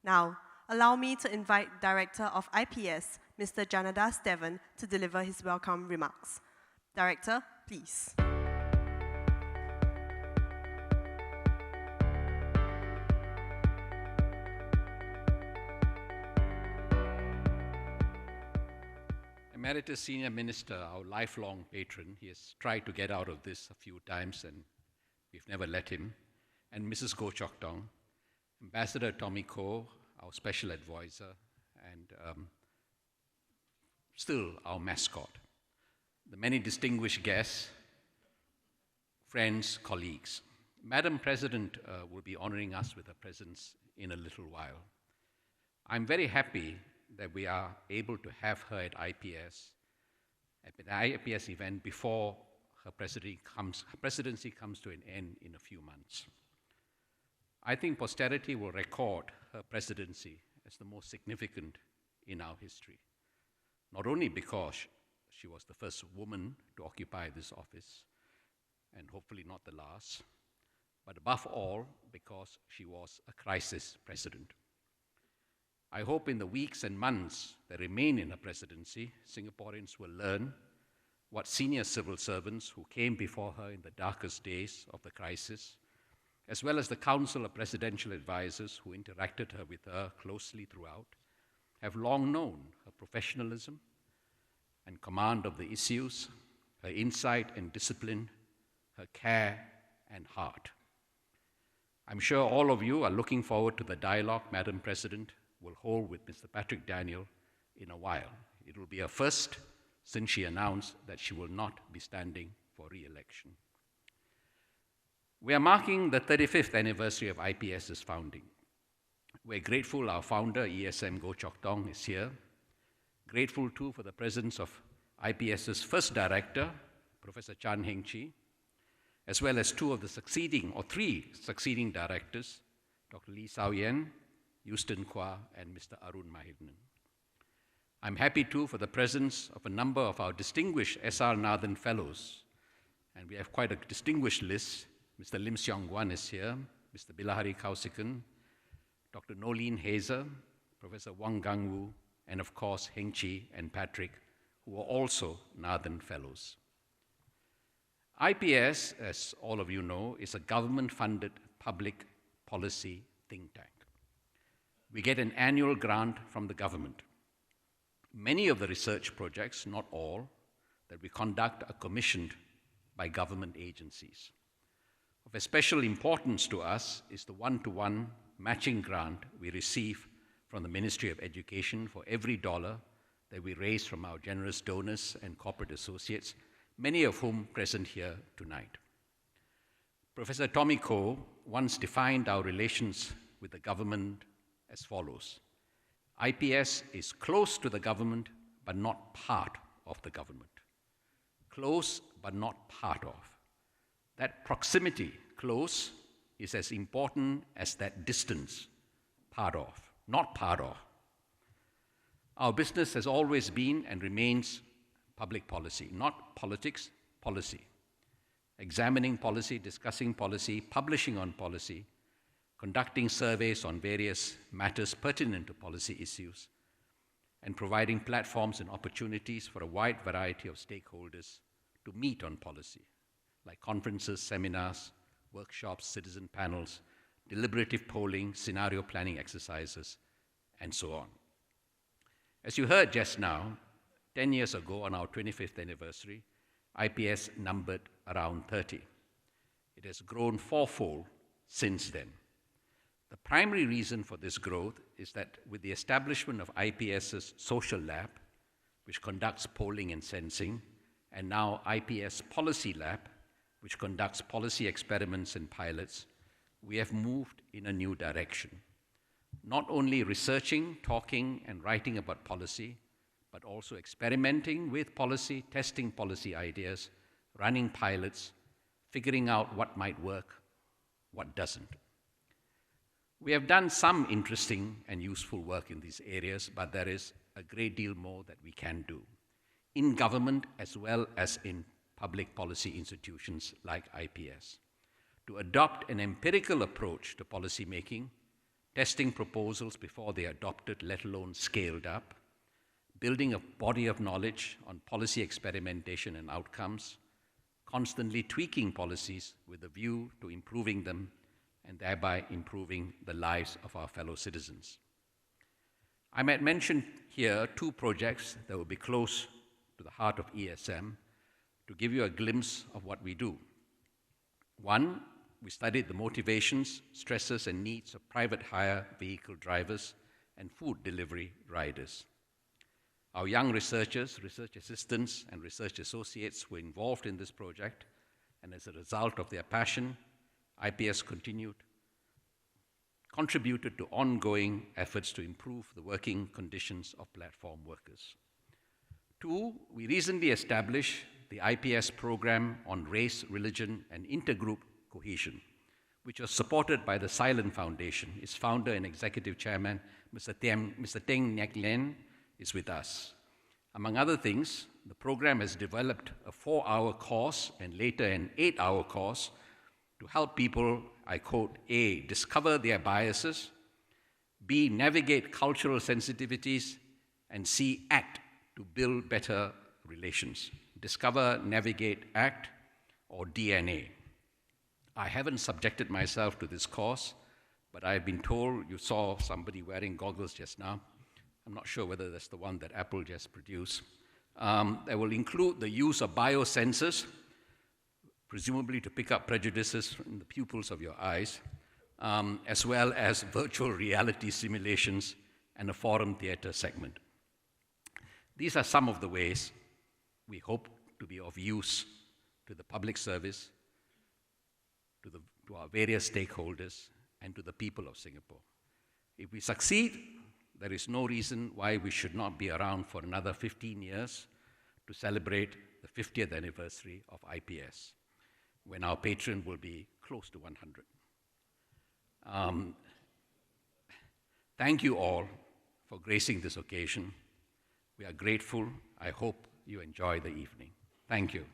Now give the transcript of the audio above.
Now, allow me to invite Director of IPS, Mr. Janadas Devan, to deliver his welcome remarks. Director, please. Emeritus Senior Minister, our lifelong patron, he has tried to get out of this a few times and we've never let him, and Mrs. Goh Chok Tong, Ambassador Tommy Koh, our special advisor, and still our mascot, the many distinguished guests, friends, colleagues. Madam President will be honoring us with her presence in a little while. I'm very happy that we are able to have her at IPS, at the IPS event before her presidency comes to an end in a few months. I think posterity will record her presidency as the most significant in our history, not only because she was the first woman to occupy this office, and hopefully not the last, but above all, because she was a crisis president. I hope in the weeks and months that remain in her presidency, Singaporeans will learn what senior civil servants who came before her in the darkest days of the crisis, as well as the Council of Presidential Advisors who interacted with her closely throughout, have long known her professionalism and command of the issues, her insight and discipline, her care and heart. I'm sure all of you are looking forward to the dialogue Madam President will hold with Mr. Patrick Daniel in a while. It will be a first since she announced that she will not be standing for re-election. We are marking the 35th anniversary of IPS's founding. We're grateful our founder, ESM Goh Chok Tong, is here. Grateful too for the presence of IPS's first director, Professor Chan Heng Chee, as well as three succeeding directors, Dr. Lee Sao Yen, Houston Kwa, and Mr. Arun Mahidnan. I'm happy too for the presence of a number of our distinguished S.R. Nathan Fellows, and we have quite a distinguished list. Mr. Lim Seong Guan is here, Mr. Bilahari Kausikan, Dr. Nolene Hazer, Professor Wang Gangwu, and of course Heng Chee and Patrick, who are also Nathan Fellows. IPS, as all of you know, is a government-funded public policy think tank. We get an annual grant from the government. Many of the research projects, not all, that we conduct are commissioned by government agencies. Of especial importance to us is the one-to-one matching grant we receive from the Ministry of Education for every dollar that we raise from our generous donors and corporate associates, many of whom present here tonight. Professor Tommy Koh once defined our relations with the government as follows. IPS is close to the government, but not part of the government. Close, but not part of. That proximity, close, is as important as that distance, part of, not part of. Our business has always been and remains public policy, not politics, policy. Examining policy, discussing policy, publishing on policy, conducting surveys on various matters pertinent to policy issues, and providing platforms and opportunities for a wide variety of stakeholders to meet on policy, like conferences, seminars, workshops, citizen panels, deliberative polling, scenario planning exercises, and so on. As you heard just now, 10 years ago on our 25th anniversary, IPS numbered around 30. It has grown fourfold since then. The primary reason for this growth is that with the establishment of IPS's social lab, which conducts polling and sensing, and now IPS Policy Lab, which conducts policy experiments and pilots, we have moved in a new direction. Not only researching, talking, and writing about policy, but also experimenting with policy, testing policy ideas, running pilots, figuring out what might work, what doesn't. We have done some interesting and useful work in these areas, but there is a great deal more that we can do, in government as well as in public policy institutions like IPS, to adopt an empirical approach to policy making, testing proposals before they are adopted, let alone scaled up, building a body of knowledge on policy experimentation and outcomes, constantly tweaking policies with a view to improving them and thereby improving the lives of our fellow citizens. I might mention here two projects that will be close to the heart of ESM to give you a glimpse of what we do. One, we studied the motivations, stresses, and needs of private hire vehicle drivers and food delivery riders. Our young researchers, research assistants, and research associates were involved in this project, and as a result of their passion, IPS contributed to ongoing efforts to improve the working conditions of platform workers. Two, we recently established the IPS program on race, religion, and intergroup cohesion, which was supported by the Silent Foundation. Its founder and executive chairman, Mr. Teng Nyak Lien, is with us. Among other things, the program has developed a 4-hour course and later an 8-hour course to help people, I quote, A, discover their biases, B, navigate cultural sensitivities, and C, act to build better relations. Discover, navigate, act, or DNA. I haven't subjected myself to this course, but I've been told you saw somebody wearing goggles just now. I'm not sure whether that's the one that Apple just produced. That will include the use of biosensors, presumably to pick up prejudices in the pupils of your eyes, as well as virtual reality simulations and a forum theater segment. These are some of the ways we hope to be of use to the public service, to our various stakeholders, and to the people of Singapore. If we succeed, there is no reason why we should not be around for another 15 years to celebrate the 50th anniversary of IPS, when our patron will be close to 100. Thank you all for gracing this occasion. We are grateful. I hope you enjoy the evening. Thank you.